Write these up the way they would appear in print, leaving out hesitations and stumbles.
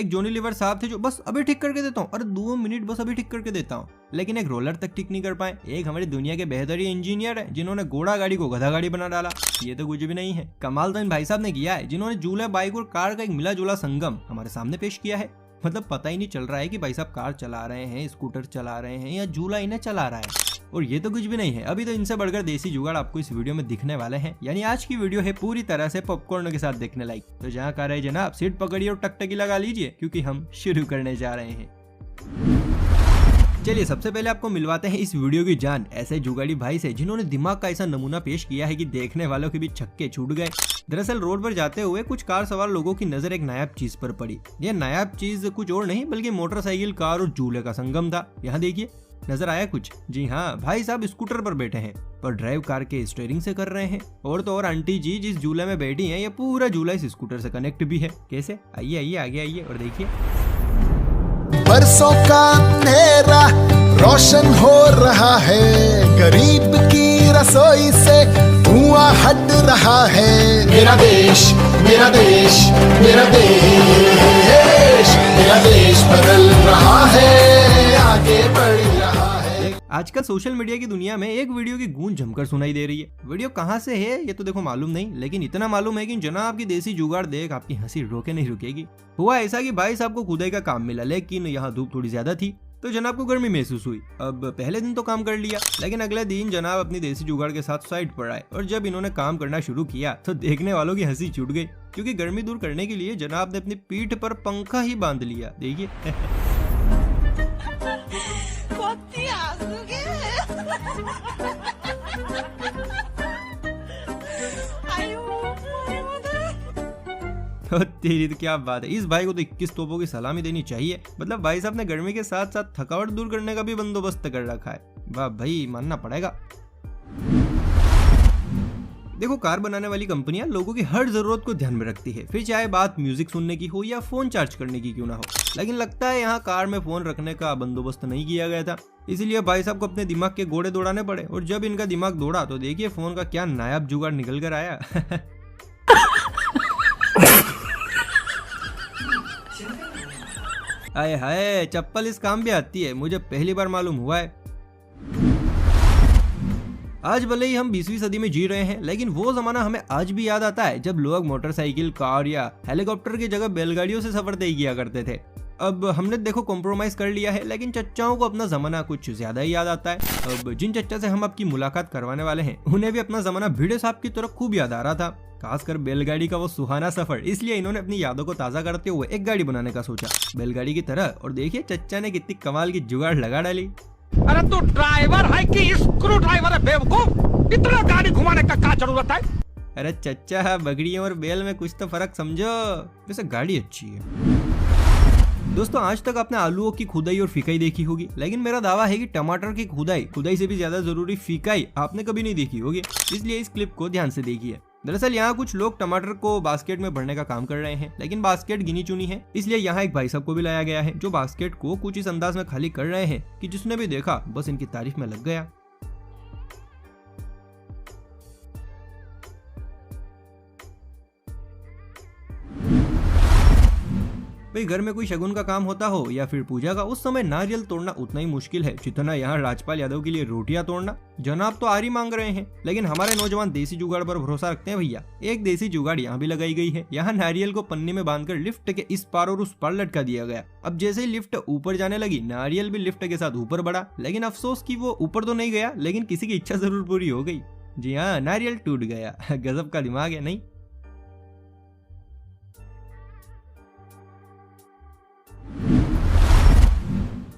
एक Johnny liver साहब थे जो बस अभी ठीक करके देता हूँ, अरे 2 मिनट बस अभी ठीक करके देता हूँ, लेकिन एक रोलर तक ठीक नहीं कर पाए। एक हमारी दुनिया के बेहतरीन इंजीनियर है जिन्होंने घोड़ा गाड़ी को गधा गाड़ी बना डाला। ये तो कुछ भी नहीं है। कमाल तो इन भाई साहब ने किया है जिन्होंने झूला, बाइक और कार का एक मिला जुला संगम हमारे सामने पेश किया है। मतलब पता ही नहीं चल रहा है कि भाई साहब कार चला रहे हैं, स्कूटर चला रहे हैं या झूला इन्हें चला रहा है। और ये तो कुछ भी नहीं है, अभी तो इनसे बढ़कर देसी जुगाड़ आपको इस वीडियो में दिखने वाले हैं। यानी आज की वीडियो है पूरी तरह से पॉपकॉर्न के साथ देखने लायक। तो जहाँ कार है जनाब, सीट पकड़िए और टकटकी लगा लीजिए क्योंकि हम शुरू करने जा रहे हैं। चलिए सबसे पहले आपको मिलवाते हैं इस वीडियो की जान ऐसे जुगाड़ी भाई से जिन्होंने दिमाग का ऐसा नमूना पेश किया है कि देखने वालों के भी छक्के छूट गए। दरअसल रोड पर जाते हुए कुछ कार सवार लोगों की नजर एक नायाब चीज पर पड़ी। यह नायाब चीज कुछ और नहीं बल्कि मोटरसाइकिल, कार और झूले का संगम था। यहाँ देखिए, नजर आया कुछ? जी हाँ, भाई साहब स्कूटर पर बैठे हैं और ड्राइव कार के स्टीयरिंग से कर रहे हैं। और तो और आंटी जी जिस झूले में बैठी हैं, ये पूरा झूला इस स्कूटर से कनेक्ट भी है। कैसे? आइए आइए आगे आइए और देखिए। बरसों का अंधेरा रोशन हो रहा है, गरीब की रसोई से धुआं हट रहा है। मेरा देश, मेरा देश, मेरा देश, मेरा देश बदल रहा है, आगे बढ़ रहा है। आजकल सोशल मीडिया की दुनिया में एक वीडियो की गूंज जमकर सुनाई दे रही है। वीडियो कहाँ से है ये तो देखो मालूम नहीं, लेकिन इतना मालूम है कि जनाब की देसी जुगाड़ देख आपकी हंसी रोके नहीं रुकेगी। हुआ ऐसा कि भाई साहब को खुदाई का काम मिला, लेकिन यहाँ धूप थोड़ी ज्यादा थी तो जनाब को गर्मी महसूस हुई। अब पहले दिन तो काम कर लिया, लेकिन अगले दिन जनाब अपनी देसी जुगाड़ के साथ साइड पर आए और जब इन्होंने काम करना शुरू किया तो देखने वालों की हंसी छूट गई, क्योंकि गर्मी दूर करने के लिए जनाब ने अपनी पीठ पर पंखा ही बांध लिया। देखिए तेरी तो क्या बात है, इस भाई को तो 21 तोपों की सलामी देनी चाहिए। मतलब भाई साहब ने गर्मी के साथ साथ थकावट दूर करने का भी बंदोबस्त कर रखा है। वाह भाई, मानना पड़ेगा। देखो, कार बनाने वाली कंपनियां लोगों की हर जरूरत को ध्यान में रखती है, फिर चाहे बात म्यूजिक सुनने की हो या फोन चार्ज करने की क्यों ना हो। लेकिन लगता है यहाँ कार में फोन रखने का बंदोबस्त नहीं किया गया था, इसीलिए भाई साहब को अपने दिमाग के घोड़े दौड़ाने पड़े। और जब इनका दिमाग दौड़ा तो देखिए फोन का क्या नायाब जुगाड़ निकल कर आया। आए हाय, चप्पल इस काम भी आती है, मुझे पहली बार मालूम हुआ है। आज भले ही हम 20वीं सदी में जी रहे हैं, लेकिन वो जमाना हमें आज भी याद आता है जब लोग मोटरसाइकिल, कार या हेलीकॉप्टर की जगह बैलगाड़ियों से सफर तय किया करते थे। अब हमने देखो कॉम्प्रोमाइज कर लिया है, लेकिन चच्चाओं को अपना जमाना कुछ ज्यादा ही याद आता है। अब जिन चच्चा से हम आपकी मुलाकात करवाने वाले हैं, उन्हें भी अपना जमाना भिड़े साहब की तरह खूब याद आ रहा था, खासकर बैलगाड़ी का वो सुहाना सफर। इसलिए इन्होंने अपनी यादों को ताजा करते हुए एक गाड़ी बनाने का सोचा, बैलगाड़ी की तरह। और देखिए चच्चा ने कितनी कमाल की जुगाड़ लगा डाली। अरे तू ड्राइवर है कि स्क्रू ड्राइवर है बेवकूफ? इतना गाड़ी घुमाने का क्या जरूरत है? अरे चच्चा, बगड़ियों और बैल में कुछ तो फर्क समझो। वैसे गाड़ी अच्छी है। दोस्तों, आज तक आपने आलूओं की खुदाई और फिकाई देखी होगी, लेकिन मेरा दावा है कि टमाटर की खुदाई से भी ज्यादा जरूरी फिकाई आपने कभी नहीं देखी होगी। इसलिए इस क्लिप को ध्यान से देखिए। दरअसल यहाँ कुछ लोग टमाटर को बास्केट में भरने का काम कर रहे हैं, लेकिन बास्केट गिनी चुनी है, इसलिए यहाँ एक भाई साहब को भी लाया गया है जो बास्केट को कुछ इस अंदाज में खाली कर रहे हैं कि जिसने भी देखा बस इनकी तारीफ में लग गया। भाई, घर में कोई शगुन का काम होता हो या फिर पूजा का, उस समय नारियल तोड़ना उतना ही मुश्किल है जितना यहाँ राजपाल यादव के लिए रोटियां तोड़ना। जनाब तो आरी मांग रहे हैं, लेकिन हमारे नौजवान देसी जुगाड़ पर भरोसा रखते हैं भैया। एक देसी जुगाड़ यहाँ भी लगाई गई है। यहाँ नारियल को पन्नी में बांधकर लिफ्ट के इस पार और उस पार लटका दिया गया। अब जैसे ही लिफ्ट ऊपर जाने लगी, नारियल भी लिफ्ट के साथ ऊपर बढ़ा, लेकिन अफसोस कि वो ऊपर तो नहीं गया, लेकिन किसी की इच्छा जरूर पूरी हो गई। जी हाँ, नारियल टूट गया। गजब का दिमाग है नहीं?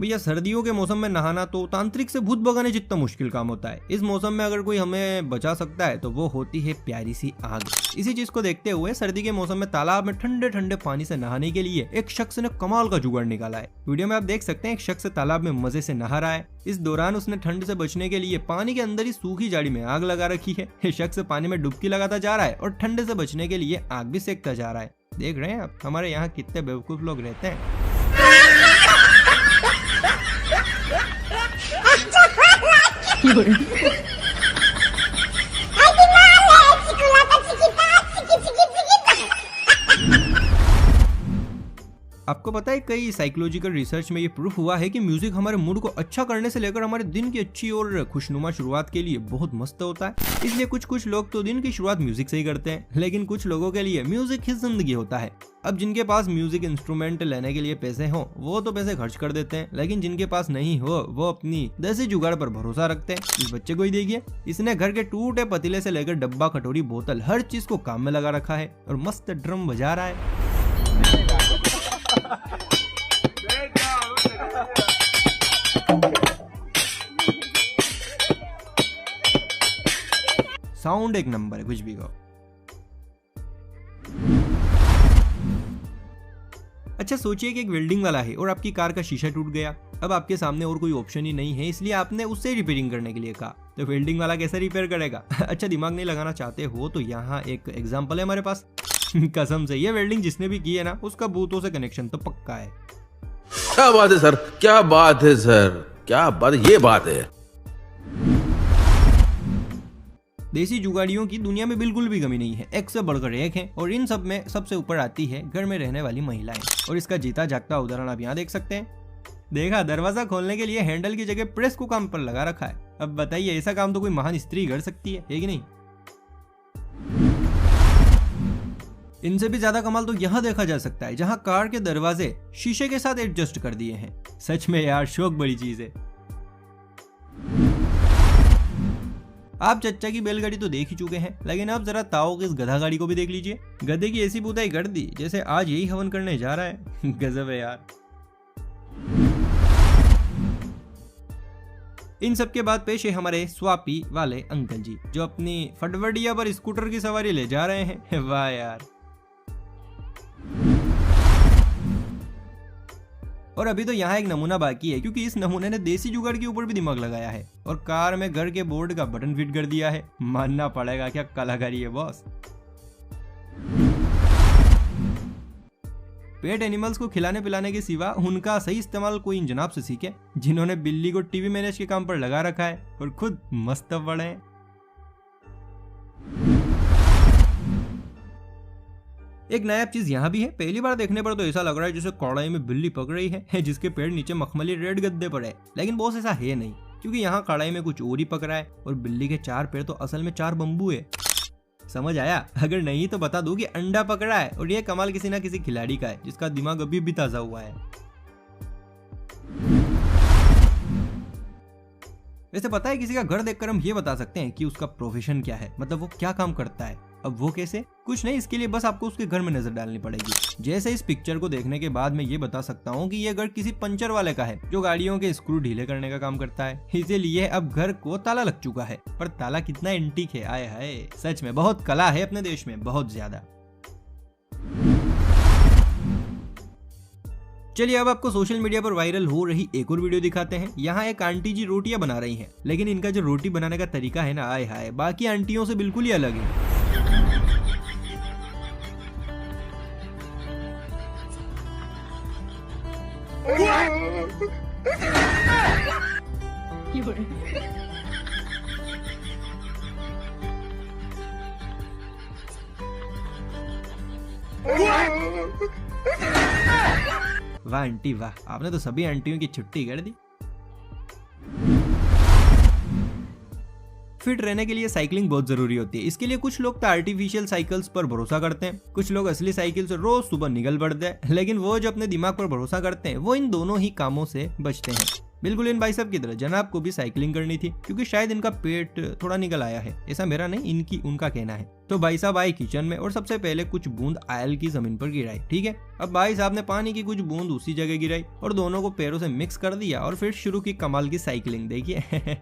भैया, सर्दियों के मौसम में नहाना तो तांत्रिक से भूत भगाने जितना मुश्किल काम होता है। इस मौसम में अगर कोई हमें बचा सकता है तो वो होती है प्यारी सी आग। इसी चीज को देखते हुए सर्दी के मौसम में तालाब में ठंडे ठंडे पानी से नहाने के लिए एक शख्स ने कमाल का जुगाड़ निकाला है। वीडियो में आप देख सकते हैं एक शख्स तालाब में मजे से नहा रहा है। इस दौरान उसने ठंड से बचने के लिए पानी के अंदर ही सूखी जाड़ी में आग लगा रखी है। शख्स पानी में डुबकी लगाता जा रहा है और ठंड से बचने के लिए आग भी सेकता जा रहा है। देख रहे हैं आप हमारे यहाँ कितने बेवकूफ लोग रहते हैं। आपको पता है कई साइकोलॉजिकल रिसर्च में ये प्रूफ हुआ है कि म्यूजिक हमारे मूड को अच्छा करने से लेकर हमारे दिन की अच्छी और खुशनुमा शुरुआत के लिए बहुत मस्त होता है। इसलिए कुछ लोग तो दिन की शुरुआत म्यूजिक से ही करते हैं, लेकिन कुछ लोगों के लिए म्यूजिक ही जिंदगी होता है। अब जिनके पास म्यूजिक इंस्ट्रूमेंट लेने के लिए पैसे हो वो तो पैसे खर्च कर देते हैं, लेकिन जिनके पास नहीं हो वो अपनी देसी जुगाड़ पर भरोसा रखते हैं। इस बच्चे को ही देखिए, इसने घर के टूटे पतीले से लेकर डब्बा, कटोरी, बोतल हर चीज को काम में लगा रखा है और मस्त ड्रम बजा रहा है। साउंड एक नंबर है, कुछ भी कहो। अच्छा सोचिए कि एक वेल्डिंग वाला है और आपकी कार का शीशा टूट गया। अब आपके सामने और कोई ऑप्शन ही नहीं है, इसलिए आपने उससे रिपेयरिंग करने के लिए कहा। तो वेल्डिंग वाला कैसे रिपेयर करेगा? अच्छा दिमाग नहीं लगाना चाहते हो तो यहाँ एक एग्जांपल है हमारे पास। कसम से ये वेल्डिंग जिसने भी की है ना, उसका भूतों से कनेक्शन तो पक्का है। क्या बात है सर, क्या बात है सर, क्या बात, ये बात है। देसी जुगाड़ियों की दुनिया में बिल्कुल भी कमी नहीं है, एक से बढ़कर एक है और इन सब में सबसे ऊपर आती है घर में रहने वाली महिलाएं। और इसका जीता जागता उदाहरण आप यहाँ देख सकते हैं। देखा, दरवाजा खोलने के लिए हैंडल की जगह प्रेस को काम पर लगा रखा है। अब बताइए ऐसा काम तो कोई महान स्त्री कर सकती है कि नहीं? इनसे भी ज्यादा कमाल तो यहाँ देखा जा सकता है, जहाँ कार के दरवाजे शीशे के साथ एडजस्ट कर दिए हैं। सच में यार शौक बड़ी चीज है। आप चच्चा की बैलगाड़ी तो देख ही चुके हैं, लेकिन अब जरा ताओ की इस गधा गाड़ी को भी देख लीजिए। गधे की ऐसी बुताई कर दी जैसे आज यही हवन करने जा रहा है। गजब है यार। इन सब के बाद पेश है हमारे स्वापी वाले अंकल जी, जो अपनी फटवडिया पर स्कूटर की सवारी ले जा रहे हैं। वाह यार। और अभी तो यहाँ एक नमूना बाकी है, क्योंकि इस नमूने ने देसी जुगाड़ के ऊपर भी दिमाग लगाया है और कार में घर के बोर्ड का बटन फिट कर दिया है। मानना पड़ेगा, क्या कलाकारी है बॉस। पेट एनिमल्स को खिलाने पिलाने के सिवा उनका सही इस्तेमाल कोई इन जनाब से सीखे, जिन्होंने बिल्ली को टीवी मैनेज के काम पर लगा रखा है और खुद मस्त बड़े हैं। एक नया चीज यहाँ भी है। पहली बार देखने पर तो ऐसा लग रहा है जैसे कड़ाई में बिल्ली पक रही है, जिसके पेड़ नीचे मखमली रेड गद्दे पर है, लेकिन बॉस ऐसा है नहीं, क्योंकि यहाँ कड़ाई में कुछ और ही पक रहा है और बिल्ली के 4 पैर तो असल में 4 बम्बू है। समझ आया? अगर नहीं तो बता दूं कि अंडा पकड़ा है और ये कमाल किसी ना किसी खिलाड़ी का है, जिसका दिमाग अभी भी ताजा हुआ है। वैसे पता है, किसी का घर देखकर हम ये बता सकते हैं कि उसका प्रोफेशन क्या है, मतलब वो क्या काम करता है। अब वो कैसे? कुछ नहीं, इसके लिए बस आपको उसके घर में नजर डालनी पड़ेगी। जैसे इस पिक्चर को देखने के बाद मैं ये बता सकता हूँ कि ये घर किसी पंचर वाले का है, जो गाड़ियों के स्क्रू ढीले करने का काम करता है। इसीलिए अब घर को ताला लग चुका है, पर ताला कितना एंटीक है, आए हाय। सच में बहुत कला है अपने देश में, बहुत ज्यादा। चलिए अब आपको सोशल मीडिया पर वायरल हो रही एक और वीडियो दिखाते हैं। यहाँ एक आंटी जी रोटियां बना रही हैं, लेकिन इनका जो रोटी बनाने का तरीका है ना, आए हाय, बाकी आंटियों से बिल्कुल ही अलग है। वाह आंटी वाह, आपने तो सभी आंटियों की छुट्टी कर दी। फिट रहने के लिए साइकिलिंग बहुत जरूरी होती है। इसके लिए कुछ लोग तो आर्टिफिशियल साइकिल्स पर भरोसा करते हैं, कुछ लोग असली साइकिल से रोज सुबह निकल पड़ते हैं, लेकिन वो जो अपने दिमाग पर भरोसा करते हैं वो इन दोनों ही कामों से बचते हैं। बिल्कुल इन भाई साहब की तरह जनाब को भी साइकिलिंग करनी थी, क्योंकि शायद इनका पेट थोड़ा निकल आया है। ऐसा मेरा नहीं, उनका कहना है। तो भाई साहब आए किचन में और सबसे पहले कुछ बूंद ऑयल की जमीन पर गिराई। ठीक है, अब भाई साहब ने पानी की कुछ बूंद उसी जगह गिराई और दोनों को पैरों से मिक्स कर दिया और फिर शुरू की कमाल की साइकिलिंग। देखिए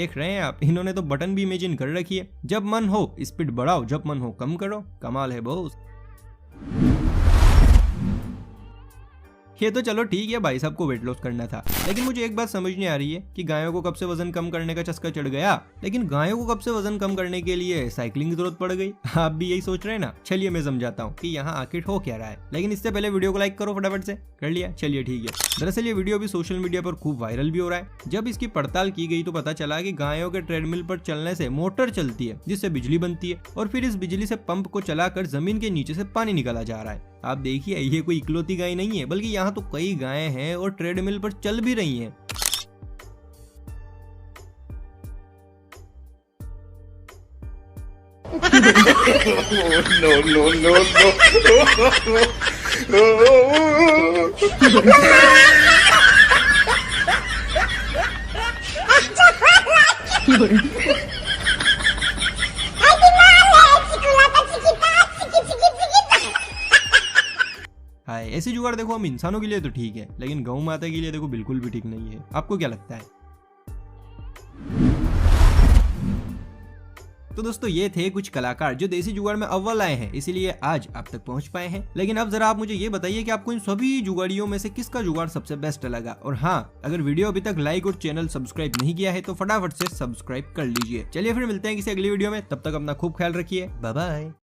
देख रहे हैं आप, इन्होंने तो बटन भी इमेजिन कर रखी है। जब मन हो स्पीड बढ़ाओ, जब मन हो कम करो। कमाल है बॉस। ये तो चलो ठीक है, भाई साहब को वेट लॉस करना था, लेकिन मुझे एक बात समझ नहीं आ रही है कि गायों को कब से वजन कम करने का चस्का चढ़ गया, लेकिन गायों को कब से वजन कम करने के लिए साइकिलिंग की जरूरत पड़ गई। आप भी यही सोच रहे हैं ना? चलिए मैं समझाता हूँ कि यहाँ आखिर हो क्या रहा है, लेकिन इससे पहले वीडियो को लाइक करो फटाफट से। कर लिया? चलिए ठीक है। दरअसल ये वीडियो भी सोशल मीडिया पर खूब वायरल भी हो रहा है। जब इसकी पड़ताल की गई तो पता चला कि गायों के ट्रेडमिल पर चलने से मोटर चलती है जिससे बिजली बनती है, और फिर इस बिजली से पंप को चलाकर जमीन के नीचे से पानी निकाला जा रहा है। आप देखिए, ये कोई इकलौती गाय नहीं है, बल्कि यहाँ तो कई गायें हैं और ट्रेडमिल पर चल भी रही हैं। हाय, ऐसी जुगाड़ देखो हम इंसानों के लिए तो ठीक है, लेकिन गौ माता के लिए देखो बिल्कुल भी ठीक नहीं है। आपको क्या लगता है? तो दोस्तों ये थे कुछ कलाकार जो देसी जुगाड़ में अव्वल आए हैं, इसीलिए आज आप तक पहुंच पाए हैं। लेकिन अब जरा आप मुझे ये बताइए कि आपको इन सभी जुगाड़ियों में से किसका जुगाड़ सबसे बेस्ट लगा। और हाँ, अगर वीडियो अभी तक लाइक और चैनल सब्सक्राइब नहीं किया है तो फटाफट से सब्सक्राइब कर लीजिए। चलिए फिर मिलते हैं किसी अगली वीडियो में, तब तक अपना खूब ख्याल रखिए। Bye bye.